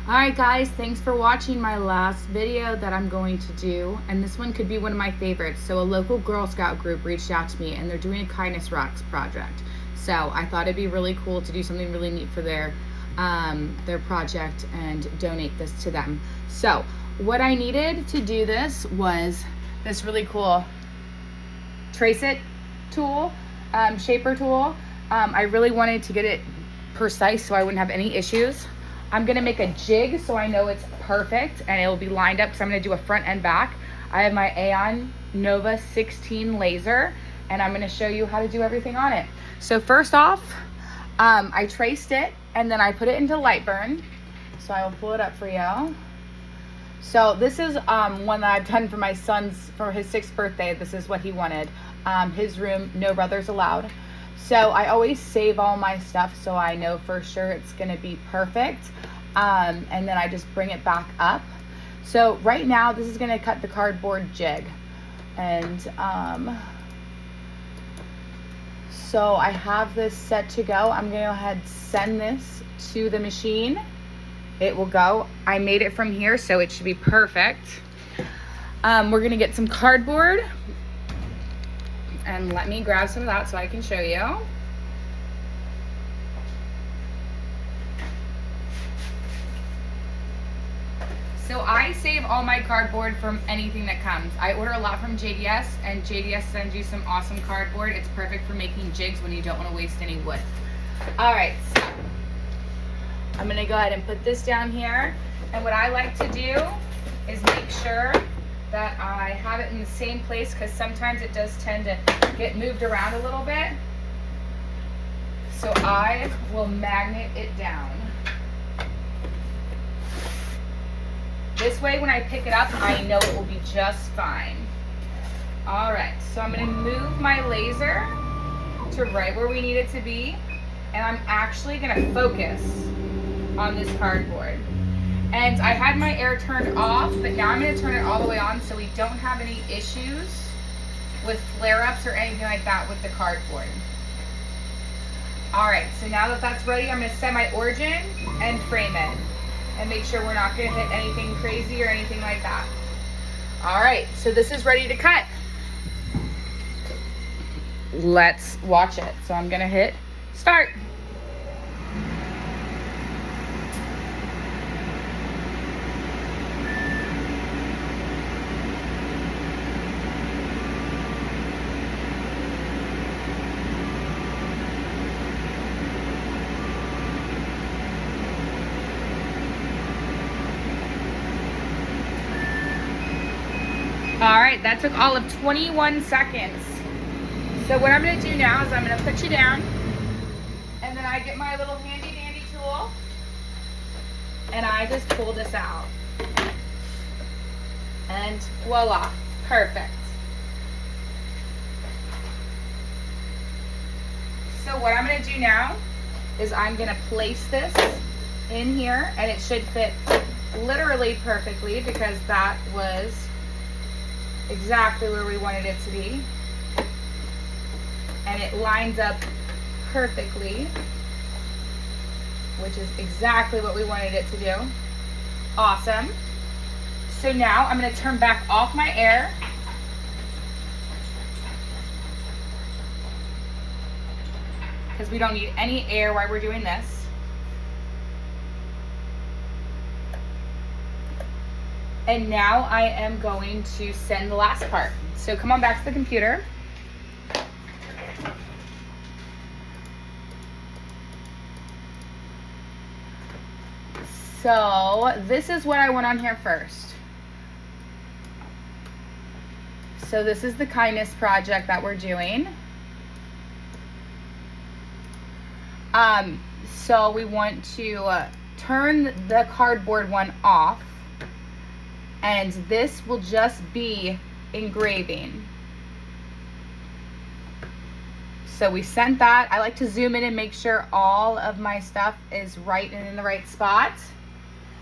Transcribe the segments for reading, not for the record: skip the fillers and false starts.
Alright guys, thanks for watching my last video that I'm going to do, and this one could be one of my favorites. So a local Girl Scout group reached out to me and they're doing a Kindness Rocks project. So I thought it'd be really cool to do something really neat for their project and donate this to them. So what I needed to do this was this really cool trace it tool, shaper tool. I really wanted to get it precise so I wouldn't have any issues. I'm gonna make a jig so I know it's perfect and it will be lined up because I'm gonna do a front and back. I have my Aeon NOVA 16 laser and I'm gonna show you how to do everything on it. So first off, I traced it and then I put it into light burn. So I will pull it up for you. So this is one that I've done for my son's, for his 6th birthday. This is what he wanted. His room, no brothers allowed. So I always save all my stuff so I know for sure it's gonna be perfect. And then I just bring it back up. So right now this is gonna cut the cardboard jig. And so I have this set to go. I'm gonna go ahead and send this to the machine. It will go. I made it from here, so it should be perfect. We're gonna get some cardboard. And let me grab some of that so I can show you. So I save all my cardboard from anything that comes. I order a lot from JDS, and JDS sends you some awesome cardboard. It's perfect for making jigs when you don't want to waste any wood. All right, so I'm gonna go ahead and put this down here. And what I like to do is make sure that I have it in the same place, because sometimes it does tend to get moved around a little bit. So I will magnet it down. This way when I pick it up, I know it will be just fine. All right, so I'm gonna move my laser to right where we need it to be, and I'm actually gonna focus on this cardboard. And I had my air turned off, but now I'm gonna turn it all the way on so we don't have any issues with flare-ups or anything like that with the cardboard. All right, so now that that's ready, I'm gonna set my origin and frame it and make sure we're not gonna hit anything crazy or anything like that. All right, so this is ready to cut. Let's watch it. So I'm gonna hit start. All right, that took all of 21 seconds. So what I'm gonna do now is I'm gonna put you down, and then I get my little handy dandy tool, and I just pull this out. And voila, perfect. So what I'm gonna do now is I'm gonna place this in here, and it should fit literally perfectly because that was exactly where we wanted it to be, and it lines up perfectly, which is exactly what we wanted it to do. Awesome. So now I'm going to turn back off my air, because we don't need any air while we're doing this. And now I am going to send the last part. So come on back to the computer. So this is what I want on here first. So this is the kindness project that we're doing. So we want to turn the cardboard one off. And this will just be engraving. So we sent that. I like to zoom in and make sure all of my stuff is right and in the right spot.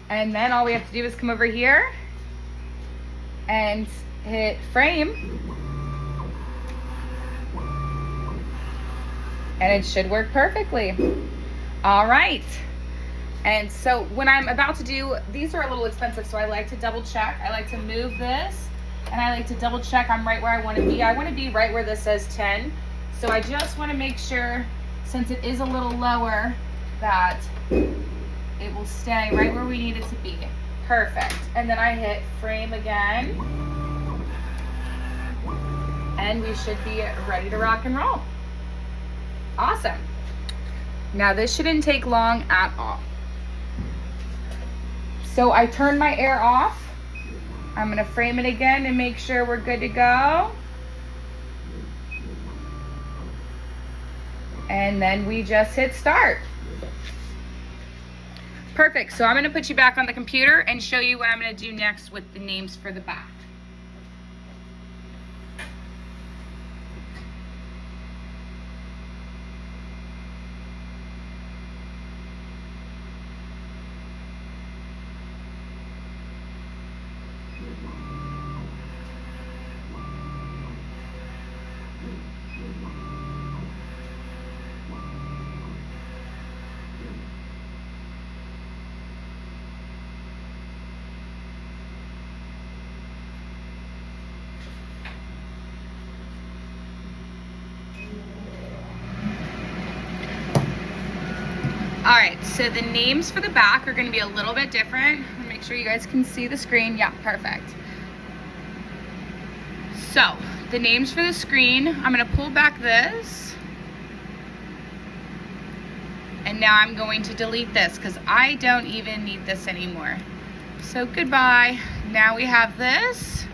And then all we have to do is come over here and hit frame. And it should work perfectly. All right. And so when I'm about to do, these are a little expensive, so I like to double check. I like to move this, and I like to double check I'm right where I want to be. I want to be right where this says 10. So I just want to make sure, since it is a little lower, that it will stay right where we need it to be. Perfect. And then I hit frame again, and we should be ready to rock and roll. Awesome. Now this shouldn't take long at all. So I turned my air off. I'm gonna frame it again and make sure we're good to go. And then we just hit start. Perfect, so I'm gonna put you back on the computer and show you what I'm gonna do next with the names for the back. All right, so the names for the back are gonna be a little bit different. Make sure you guys can see the screen. Yeah, perfect. So the names for the screen, I'm gonna pull back this. And now I'm going to delete this because I don't even need this anymore. So goodbye. Now we have this.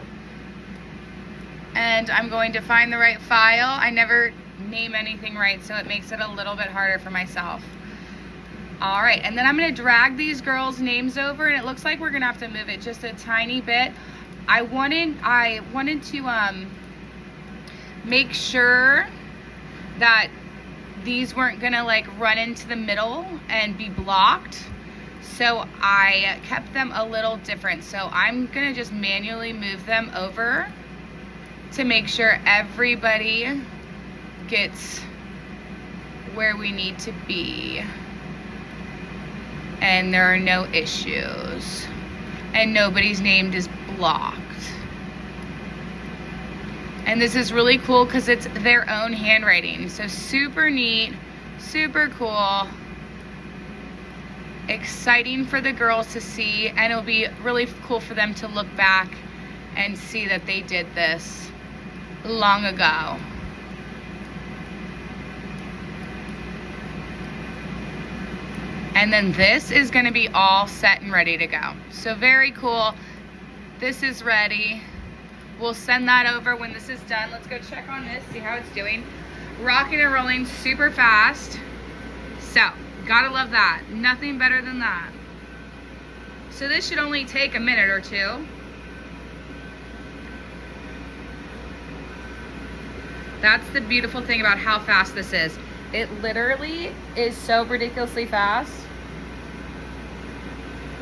And I'm going to find the right file. I never name anything right, so it makes it a little bit harder for myself. All right, and then I'm gonna drag these girls' names over, and it looks like we're gonna have to move it just a tiny bit. I wanted to make sure that these weren't gonna like run into the middle and be blocked. So I kept them a little different. So I'm gonna just manually move them over to make sure everybody gets where we need to be. And there are no issues. And nobody's name is blocked. And this is really cool because it's their own handwriting. So super neat, super cool. Exciting for the girls to see, and it'll be really cool for them to look back and see that they did this long ago. And then this is gonna be all set and ready to go. So very cool. This is ready. We'll send that over when this is done. Let's go check on this, see how it's doing. Rocking and rolling super fast. So, gotta love that. Nothing better than that. So this should only take a minute or two. That's the beautiful thing about how fast this is. It literally is so ridiculously fast.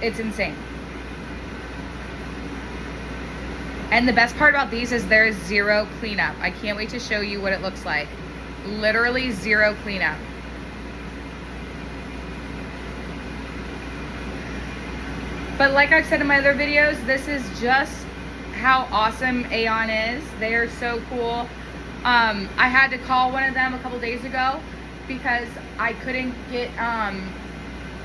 It's insane. And the best part about these is there's zero cleanup. I can't wait to show you what it looks like. Literally zero cleanup. But like I've said in my other videos, this is just how awesome Aeon is. They are so cool. I had to call one of them a couple days ago because I couldn't get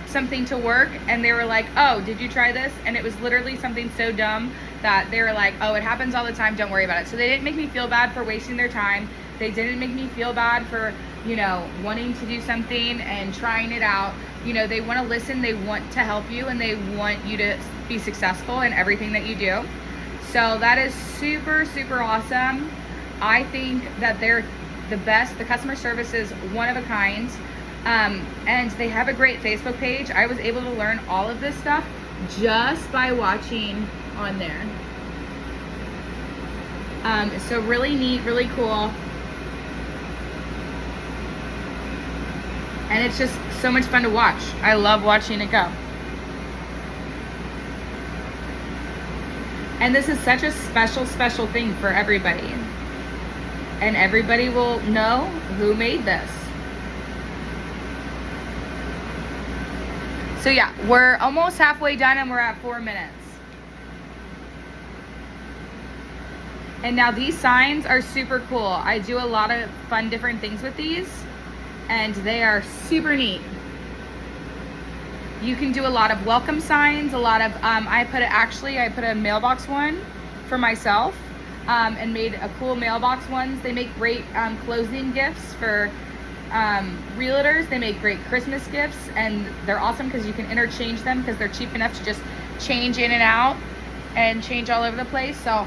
something to work, and they were like, oh, did you try this? And it was literally something so dumb that they were like, oh, it happens all the time, don't worry about it. So they didn't make me feel bad for wasting their time. They didn't make me feel bad for, you know, wanting to do something and trying it out. You know, they want to listen, they want to help you, and they want you to be successful in everything that you do. So that is super, super awesome. I think that they're the best. The customer service is one of a kind. And they have a great Facebook page. I was able to learn all of this stuff just by watching on there. So really neat, really cool. And it's just so much fun to watch. I love watching it go. And this is such a special, special thing for everybody. And everybody will know who made this. So yeah, we're almost halfway done and we're at 4 minutes. And now these signs are super cool. I do a lot of fun different things with these and they are super neat. You can do a lot of welcome signs, a lot of, I put a mailbox one for myself and made a cool mailbox ones. They make great closing gifts for realtors. They make great Christmas gifts and they're awesome because you can interchange them because they're cheap enough to just change in and out and change all over the place. So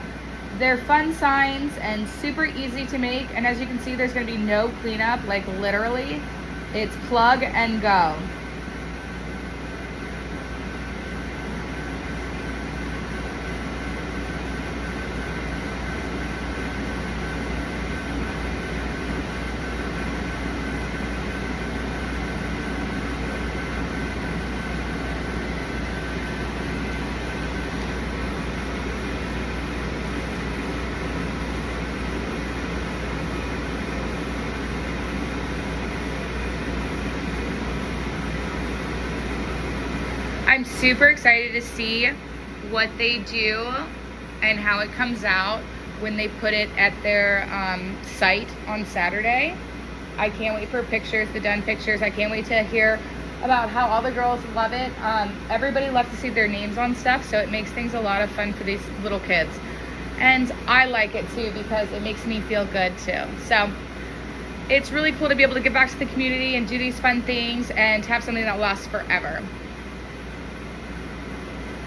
they're fun signs and super easy to make. And as you can see, there's gonna be no cleanup, like literally, it's plug and go. I'm super excited to see what they do and how it comes out when they put it at their site on Saturday. I can't wait for pictures, the done pictures. I can't wait to hear about how all the girls love it. Everybody loves to see their names on stuff, so it makes things a lot of fun for these little kids. And I like it too because it makes me feel good too. So it's really cool to be able to give back to the community and do these fun things and have something that lasts forever.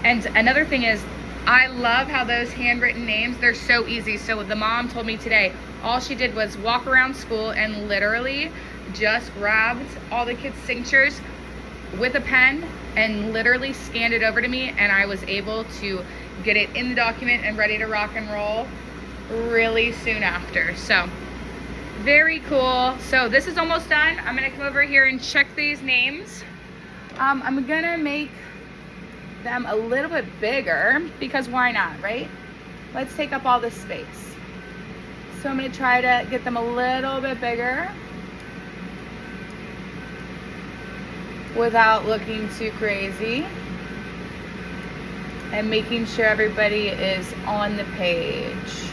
And another thing is, I love how those handwritten names, they're so easy. So the mom told me today, all she did was walk around school and literally just grabbed all the kids' signatures with a pen and literally scanned it over to me, and I was able to get it in the document and ready to rock and roll really soon after. So very cool. So this is almost done. I'm gonna come over here and check these names. I'm gonna make them a little bit bigger because why not, right? Let's take up all this space. So I'm going to try to get them a little bit bigger without looking too crazy and making sure everybody is on the page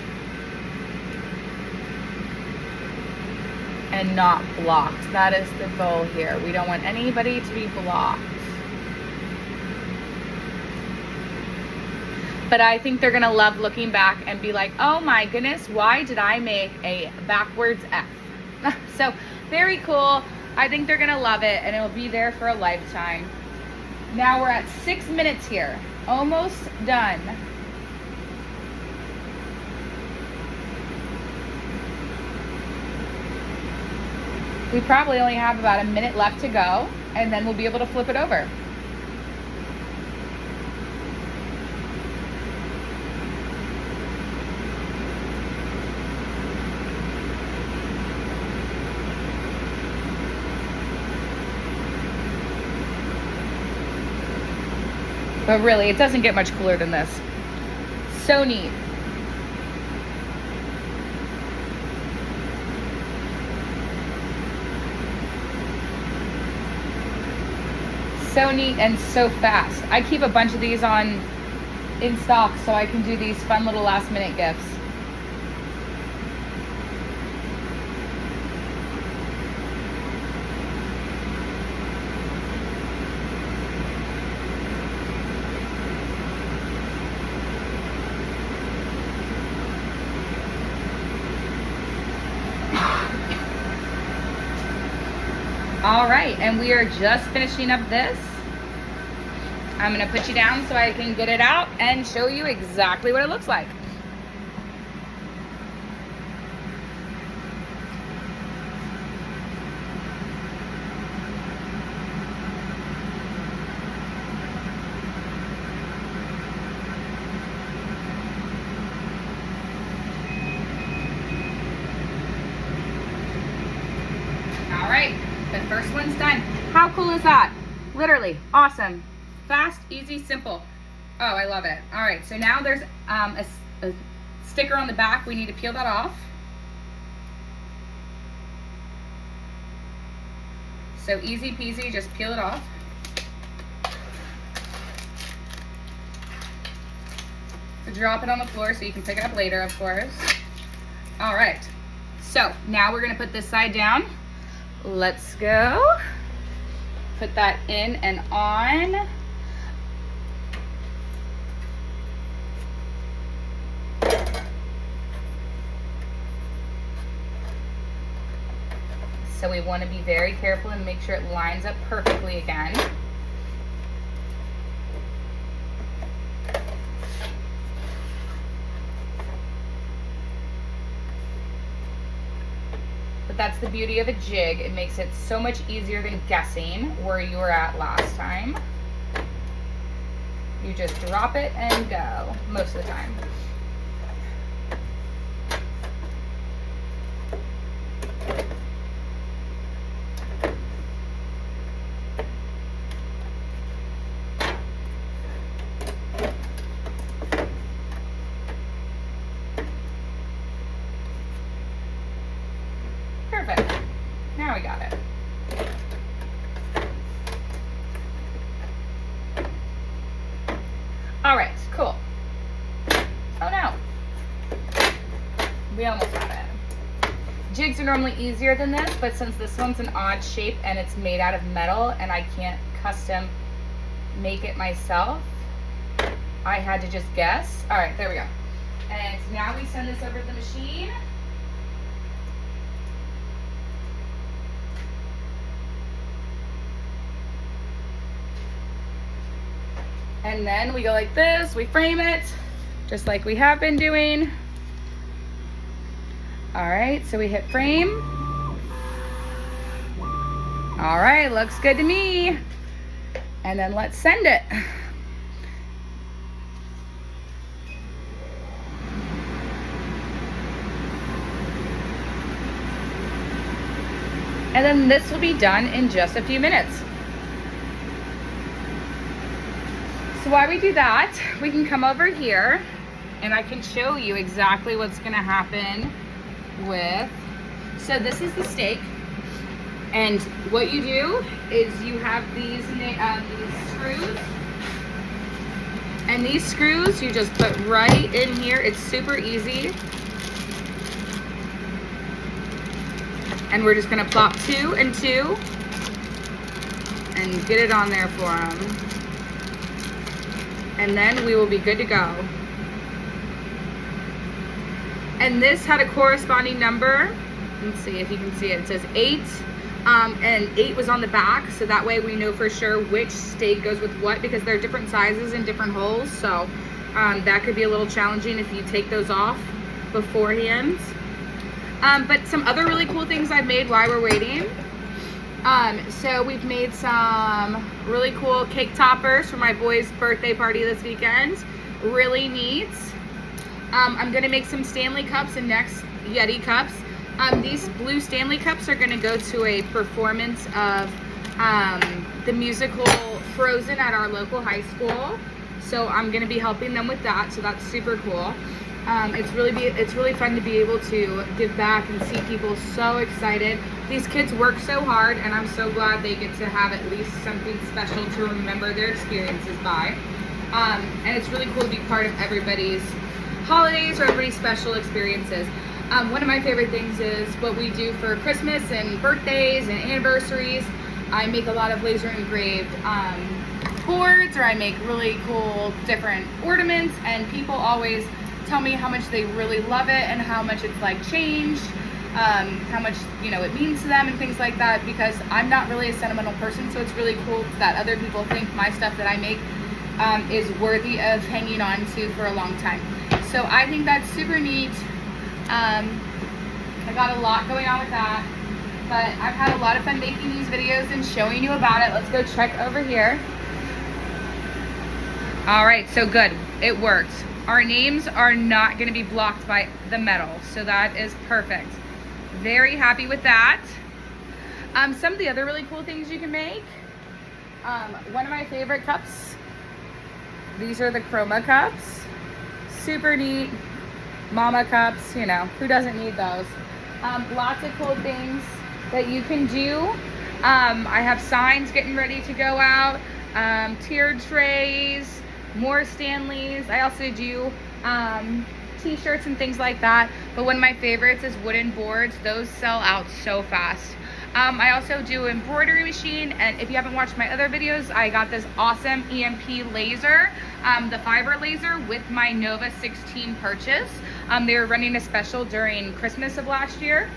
and not blocked. That is the goal here. We don't want anybody to be blocked. But I think they're gonna love looking back and be like, oh my goodness, why did I make a backwards F? So very cool. I think they're gonna love it and it'll be there for a lifetime. Now we're at 6 minutes here, almost done. We probably only have about a minute left to go and then we'll be able to flip it over. But really, it doesn't get much cooler than this. So neat. So neat and so fast. I keep a bunch of these in stock so I can do these fun little last minute gifts. All right, and we are just finishing up this. I'm gonna put you down so I can get it out and show you exactly what it looks like. All right. The first one's done. How cool is that? Literally awesome. Fast, easy, simple. Oh, I love it. All right, so now there's a sticker on the back. We need to peel that off. So easy peasy, just peel it off. drop it on the floor so you can pick it up later, of course. All right, so now we're gonna put this side down. Let's go. Put that in and on. So we want to be very careful and make sure it lines up perfectly again. But that's the beauty of a jig. It makes it so much easier than guessing where you were at last time. You just drop it and go most of the time. Perfect. Now we got it. All right, cool. Oh no. We almost got it. Jigs are normally easier than this, but since this one's an odd shape and it's made out of metal and I can't custom make it myself, I had to just guess. All right, there we go. And now we send this over to the machine. And then we go like this, we frame it, just like we have been doing. All right, so we hit frame. All right, looks good to me. And then let's send it. And then this will be done in just a few minutes. So while we do that, we can come over here and I can show you exactly what's gonna happen with, so this is the stake. And what you do is you have these screws. And these screws you just put right in here. It's super easy. And we're just gonna plop 2 and 2 and get it on there for them. And then we will be good to go. And this had a corresponding number. Let's see if you can see it. It says 8, and 8 was on the back, so that way we know for sure which stake goes with what, because they're different sizes and different holes, so that could be a little challenging if you take those off beforehand. But some other really cool things I've made while we're waiting. So we've made some really cool cake toppers for my boy's birthday party this weekend. Really neat. I'm gonna make some Stanley cups and next Yeti cups. These blue Stanley cups are gonna go to a performance of the musical Frozen at our local high school. So I'm gonna be helping them with that, so that's super cool. It's really fun to be able to give back and see people so excited. These kids work so hard, and I'm so glad they get to have at least something special to remember their experiences by. And it's really cool to be part of everybody's holidays or everybody's special experiences. One of my favorite things is what we do for Christmas and birthdays and anniversaries. I make a lot of laser engraved boards, or I make really cool different ornaments, and people always tell me how much they really love it and how much it's like changed, how much it means to them and things like that, because I'm not really a sentimental person, so it's really cool that other people think my stuff that I make is worthy of hanging on to for a long time. So I think that's super neat. I got a lot going on with that, but I've had a lot of fun making these videos and showing you about it. Let's go check over here. All right, so good, it worked. Our names are not going to be blocked by the metal, so that is perfect. Very happy with that. Some of the other really cool things you can make. One of my favorite cups, these are the chroma cups. Super neat. Mama cups, who doesn't need those? Lots of cool things that you can do. I have signs getting ready to go out, tiered trays, more Stanleys. I also do t-shirts and things like that, but one of my favorites is wooden boards. Those sell out so fast. I also do embroidery machine, and if you haven't watched my other videos, I got this awesome EMP laser, the fiber laser, with my Nova 16 purchase. They were running a special during Christmas of last year,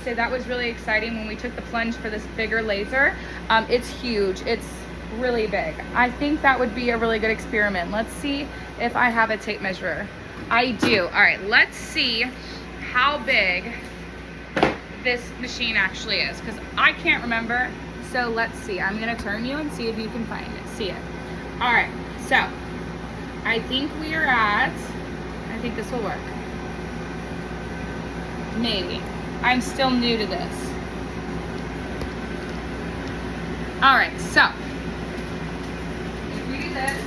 so that was really exciting when we took the plunge for this bigger laser. It's huge, it's really big. I think that would be a really good experiment. Let's see if I have a tape measure. I do. All right, let's see how big this machine actually is, because I can't remember. So let's see. I'm gonna turn you and see if you can find it, see it. All right, so I think we are at, I think this will work. Maybe. I'm still new to this. All right, so if we do this,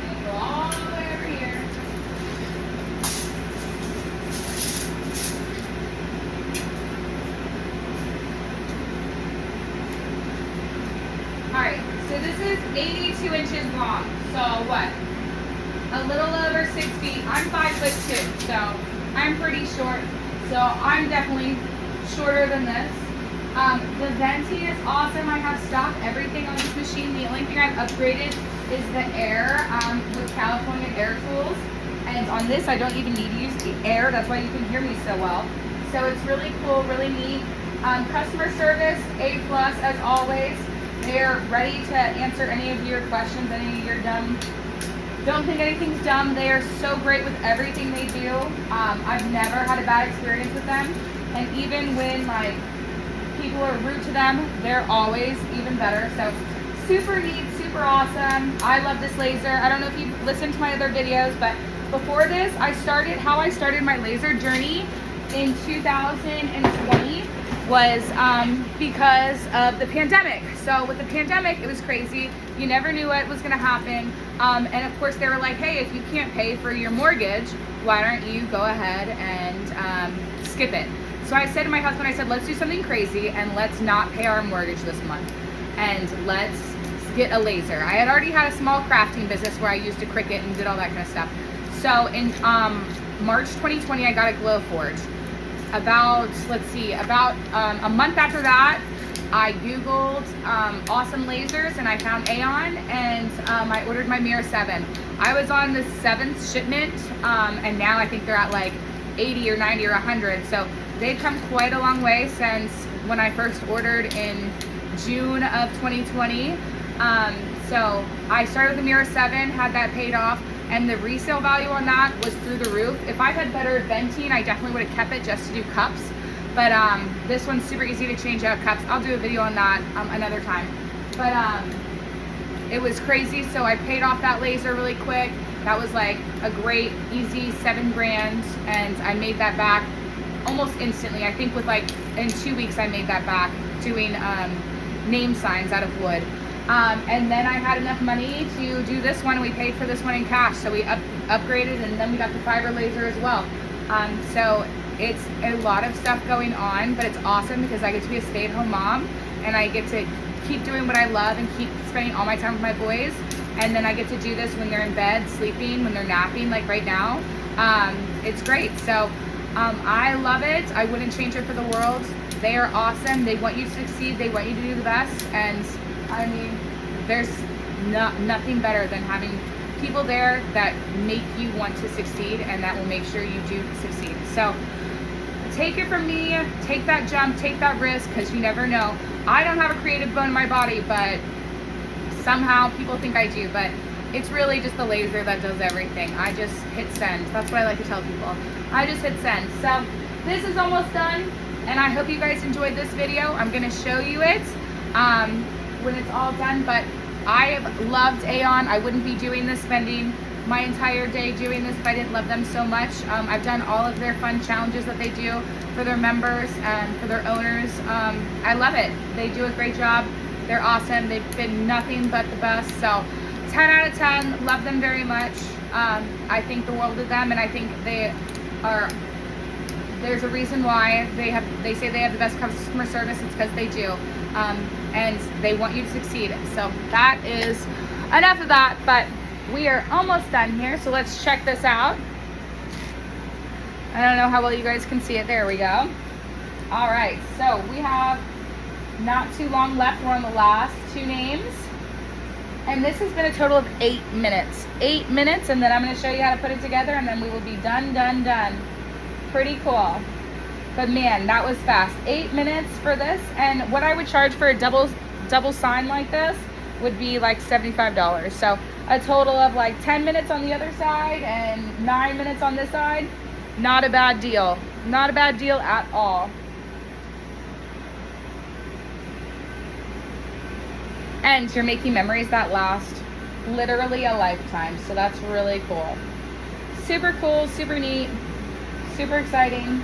and go all the way over here. Alright, so this is 82 inches long. So what? A little over 6 feet. I'm 5'2", so I'm pretty short. So I'm definitely shorter than this. The venting is awesome. I have stock everything on this machine. The only thing I've upgraded is the air with California Air Tools. And on this, I don't even need to use the air. That's why you can hear me so well. So it's really cool, really neat. Customer service, A+ as always. They're ready to answer any of your questions, any of your don't think anything's dumb. They are so great with everything they do. I've never had a bad experience with them. And even when like people are rude to them, they're always even better. So super neat, super awesome. I love this laser. I don't know if you've listened to my other videos, but before this, I started my laser journey in 2020 was because of the pandemic. So with the pandemic, it was crazy. You never knew what was gonna happen. And of course they were like, hey, if you can't pay for your mortgage, why don't you go ahead and skip it? So I said to my husband, I said, let's do something crazy and let's not pay our mortgage this month. And let's get a laser. I had already had a small crafting business where I used a Cricut and did all that kind of stuff. So in March 2020, I got a Glow Forge. About a month after that, I Googled awesome lasers and I found Aeon, and I ordered my Mirror 7. I was on the 7th shipment, and now I think they're at like 80 or 90 or 100. So they've come quite a long way since when I first ordered in June of 2020. So I started with the Mirror 7, had that paid off, and the resale value on that was through the roof. If I had better venting, I definitely would have kept it just to do cups. But this one's super easy to change out cups. I'll do a video on that another time. But it was crazy, so I paid off that laser really quick. That was like a great, easy $7 grand, and I made that back almost instantly. I think with like, in 2 weeks I made that back doing name signs out of wood. And then I had enough money to do this one, and we paid for this one in cash. So we upgraded, and then we got the fiber laser as well. So it's a lot of stuff going on, but it's awesome because I get to be a stay-at-home mom, and I get to keep doing what I love and keep spending all my time with my boys. And then I get to do this when they're in bed, sleeping, when they're napping, like right now. It's great. So I love it. I wouldn't change it for the world. They are awesome. They want you to succeed. They want you to do the best. And I mean, there's nothing better than having people there that make you want to succeed and that will make sure you do succeed. So take it from me, take that jump, take that risk, because you never know. I don't have a creative bone in my body, but somehow people think I do, but it's really just the laser that does everything. I just hit send. That's what I like to tell people. I just hit send. So this is almost done, and I hope you guys enjoyed this video. I'm gonna show you it when it's all done, but I have loved Aeon. I wouldn't be doing this, spending my entire day doing this if I didn't love them so much. I've done all of their fun challenges that they do for their members and for their owners. I love it. They do a great job. They're awesome. They've been nothing but the best. So 10 out of 10, love them very much. I think the world of them, and I think they are, there's a reason why they say they have the best customer service. It's because they do. And they want you to succeed. So that is enough of that, but We are almost done here, so let's check this out. I don't know how well you guys can see it. There we go. All right, so we have not too long left. We're on the last 2 names. And this has been a total of 8 minutes. 8 minutes, and then I'm gonna show you how to put it together, and then we will be done. Pretty cool. But man, that was fast. 8 minutes for this, and what I would charge for a double sign like this would be like $75. So a total of like 10 minutes on the other side and 9 minutes on this side. Not a bad deal. Not a bad deal at all. And you're making memories that last literally a lifetime. So that's really cool. Super cool, super neat, super exciting.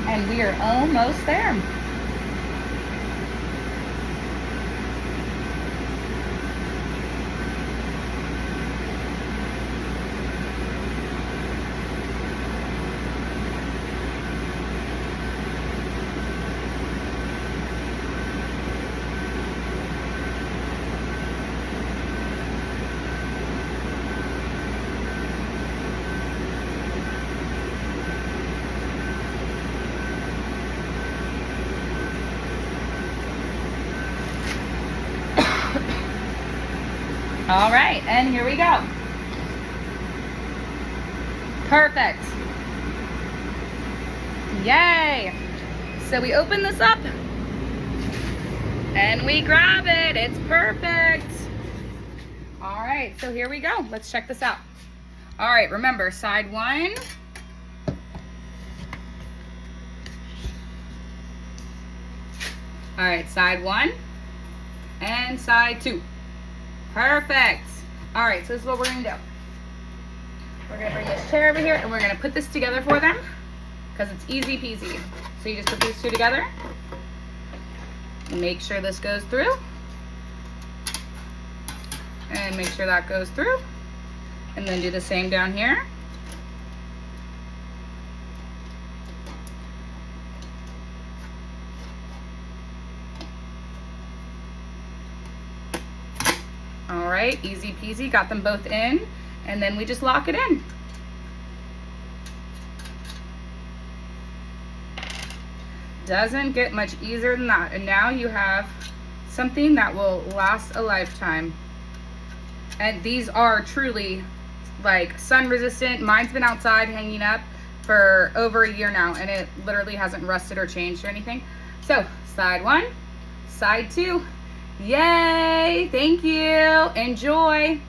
And we are almost there. All right, and here we go. Perfect. Yay. So we open this up and we grab it. It's perfect. All right, so here we go. Let's check this out. All right, remember, side 1. All right, side 1 and side 2. Perfect. All right, so this is what we're gonna do. We're gonna bring this chair over here and we're gonna put this together for them because it's easy peasy. So you just put these 2 together. Make sure this goes through. And make sure that goes through. And then do the same down here. All right, easy peasy, got them both in, and then we just lock it in. Doesn't get much easier than that. And now you have something that will last a lifetime. And these are truly like sun resistant. Mine's been outside hanging up for over a year now, and it literally hasn't rusted or changed or anything. So side 1, side 2. Yay, thank you, enjoy.